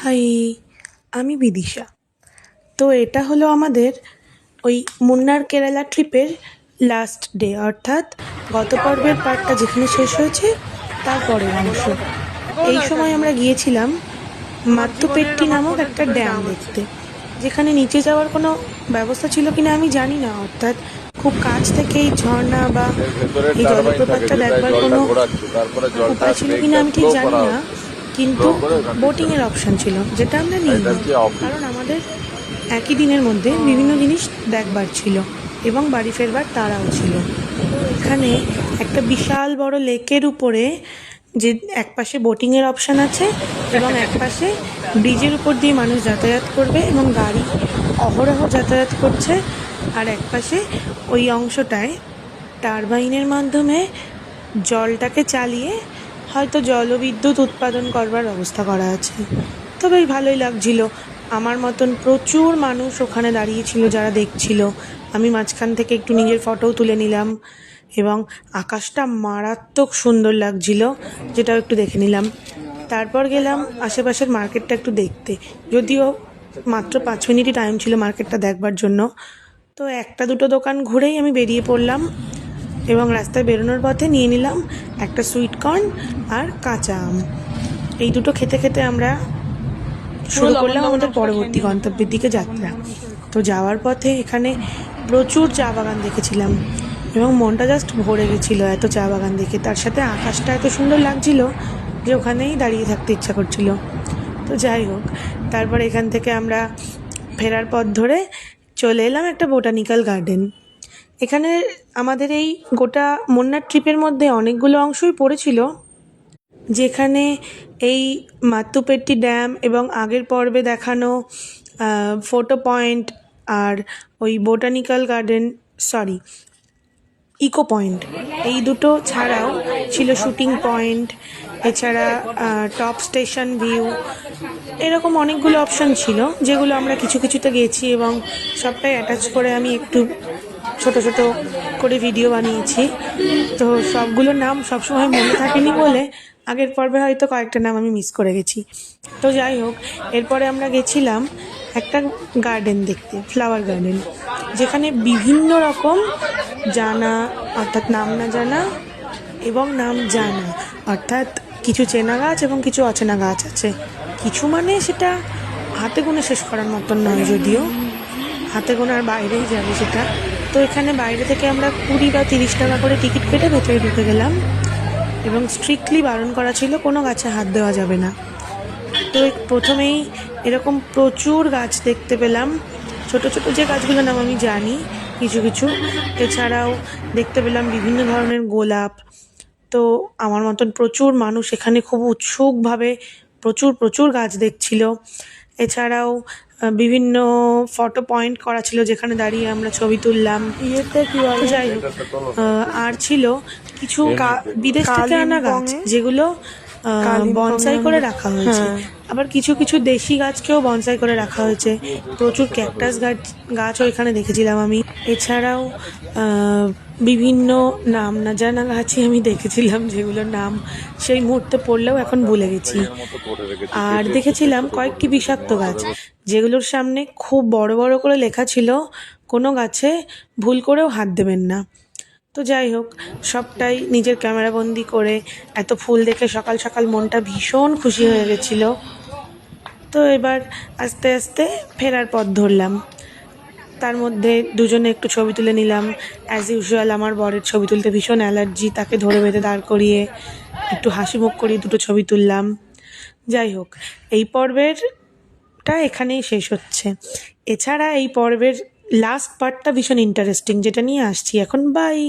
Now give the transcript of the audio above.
High, আমি বিদিশা। তো এটা হলো আমাদের ওই মুন্নার কেরালা ট্রিপের লাস্ট ডে, অর্থাৎ গত পর্বের পার্টটা যেখানে শেষ হয়েছে তারপরের অংশ। এই সময় আমরা গিয়েছিলাম মাত্তুপেট্টি নামক একটা ড্যাম দেখতে, যেখানে নিচে যাওয়ার কোনো ব্যবস্থা ছিল কিনা আমি জানি না, অর্থাৎ খুব কাছ থেকে এই ঝর্ণা বা এই জলপ্রপাতটা দেখবার কোনো উপায় ছিল কিনা আমি ঠিক জানি না, কিন্তু বোটিংয়ের অপশান ছিল, যেটা আমরা নিই না, কারণ আমাদের একই দিনের মধ্যে বিভিন্ন জিনিস দেখবার ছিল এবং বাড়ি ফেরবার তাড়াও ছিল। এখানে একটা বিশাল বড় লেকের উপরে যে একপাশে বোটিংয়ের অপশান আছে এবং একপাশে ব্রিজের উপর দিয়ে মানুষ যাতায়াত করবে এবং গাড়ি অহরহ যাতায়াত করছে, আর একপাশে ওই অংশটায় টারবাইনের মাধ্যমে জলটাকে চালিয়ে হয়তো জলবিদ্যুৎ উৎপাদন করবার ব্যবস্থা করা আছে। তো বেশ ভালোই লাগছিল। আমার মতন প্রচুর মানুষ ওখানে দাঁড়িয়েছিল যারা দেখছিল। আমি মাঝখান থেকে একটু নিজের ফটোও তুলে নিলাম এবং আকাশটা মারাত্মক সুন্দর লাগছিল, যেটাও একটু দেখে নিলাম। তারপর গেলাম আশেপাশের মার্কেটটা একটু দেখতে, যদিও মাত্র 5 মিনিটই টাইম ছিল মার্কেটটা দেখবার জন্য। তো একটা দুটো দোকান ঘুরেই আমি বেরিয়ে পড়লাম এবং রাস্তায় বেরোনোর পথে নিয়ে নিলাম একটা সুইটকর্ন আর কাঁচা আম। এই দুটো খেতে খেতে আমরা শুরু করলাম আমাদের পরবর্তী গন্তব্যের দিকে যাত্রা। তো যাওয়ার পথে এখানে প্রচুর চা বাগান দেখেছিলাম এবং মনটা জাস্ট ভরে গেছিলো এত চা বাগান দেখে। তার সাথে আকাশটা এত সুন্দর লাগছিল যে ওখানেই দাঁড়িয়ে থাকতে ইচ্ছা করছিল। তো যাই হোক, তারপর এখান থেকে আমরা ফেরার পথ ধরে চলে এলাম একটা বোটানিক্যাল গার্ডেন। এখানে আমাদের এই গোটা মুন্নার ট্রিপের মধ্যে অনেকগুলো অংশই পড়েছিল, যেখানে এই মাত্তুপেট্টি ড্যাম এবং আগের পর্বে দেখানো ফটো পয়েন্ট আর ওই বোটানিক্যাল গার্ডেন, ইকো পয়েন্ট, এই দুটো ছাড়াও ছিল শুটিং পয়েন্ট, এছাড়া টপ স্টেশন ভিউ, এরকম অনেকগুলো অপশান ছিল যেগুলো আমরা কিছু কিছুতে গেছি এবং সবটাই অ্যাটাচ করে আমি একটু ছোট ছোট করে ভিডিও বানিয়েছি। তো সবগুলোর নাম সবসময় মনে থাকেনি বলে আগের পর্বে হয়তো কয়েকটা নাম আমি মিস করে গেছি। তো যাই হোক, এরপরে আমরা গেছিলাম একটা গার্ডেন দেখতে, ফ্লাওয়ার গার্ডেন, যেখানে বিভিন্ন রকম জানা অর্থাৎ নাম না জানা এবং নাম জানা অর্থাৎ কিছু চেনা গাছ এবং কিছু অচেনা গাছ আছে। কিছু মানে সেটা হাতে গোনা শেষ করার মতন নয়, যদিও হাতে গোনার বাইরেই যাবে সেটা। তো এখানে বাইরে থেকে আমরা 20 বা 30 টাকা করে টিকিট কেটে ভেতরে ঢুকে গেলাম এবং স্ট্রিক্টলি বারণ করা ছিল কোনো গাছে হাত দেওয়া যাবে না। তো প্রথমেই এরকম প্রচুর গাছ দেখতে পেলাম, ছোট ছোট যে গাছগুলোর নাম আমি জানি কিছু কিছু, এছাড়াও দেখতে পেলাম বিভিন্ন ধরনের গোলাপ। তো আমার মতন প্রচুর মানুষ এখানে খুব উৎসুকভাবে প্রচুর প্রচুর গাছ দেখছিল। এছাড়াও বিভিন্ন ফটো পয়েন্ট করা ছিল যেখানে দাঁড়িয়ে আমরা ছবি তুললাম। যাই হোক, আর ছিল কিছু বিদেশ থেকে আনা গাছ যেগুলো বনসাই করে রাখা হয়েছে, আবার কিছু কিছু দেশি গাছকেও বনসাই করে রাখা হয়েছে। প্রচুর ক্যাকটাস গাছও এখানে দেখেছিলাম আমি। এছাড়াও বিভিন্ন নাম না জানা গাছই আমি দেখেছিলাম, যেগুলোর নাম সেই মুহূর্তে পড়লেও এখন ভুলে গেছি। আর দেখেছিলাম কয়েকটি বিষাক্ত গাছ, যেগুলোর সামনে খুব বড় বড় করে লেখা ছিল কোনো গাছে ভুল করেও হাত দেবেন না। তো যাই হোক, সবটাই নিজের ক্যামেরাবন্দি করে এত ফুল দেখে সকাল সকাল মনটা ভীষণ খুশি হয়ে গেছিল। তো এবার আস্তে আস্তে ফেরার পথ ধরলাম। তার মধ্যে দুজনে একটু ছবি তুলে নিলাম। অ্যাজ ইউজুয়াল আমার বরের ছবি তুলতে ভীষণ অ্যালার্জি, তাকে ধরে বেঁধে দাঁড় করিয়ে একটু হাসি মুখ করিয়ে দুটো ছবি তুললাম। যাই হোক, এই পর্বেরটা এখানেই শেষ হচ্ছে। এছাড়া এই পর্বের লাস্ট পার্টটা ভীষণ ইন্টারেস্টিং, যেটা নিয়ে আসছি এখন। বাই।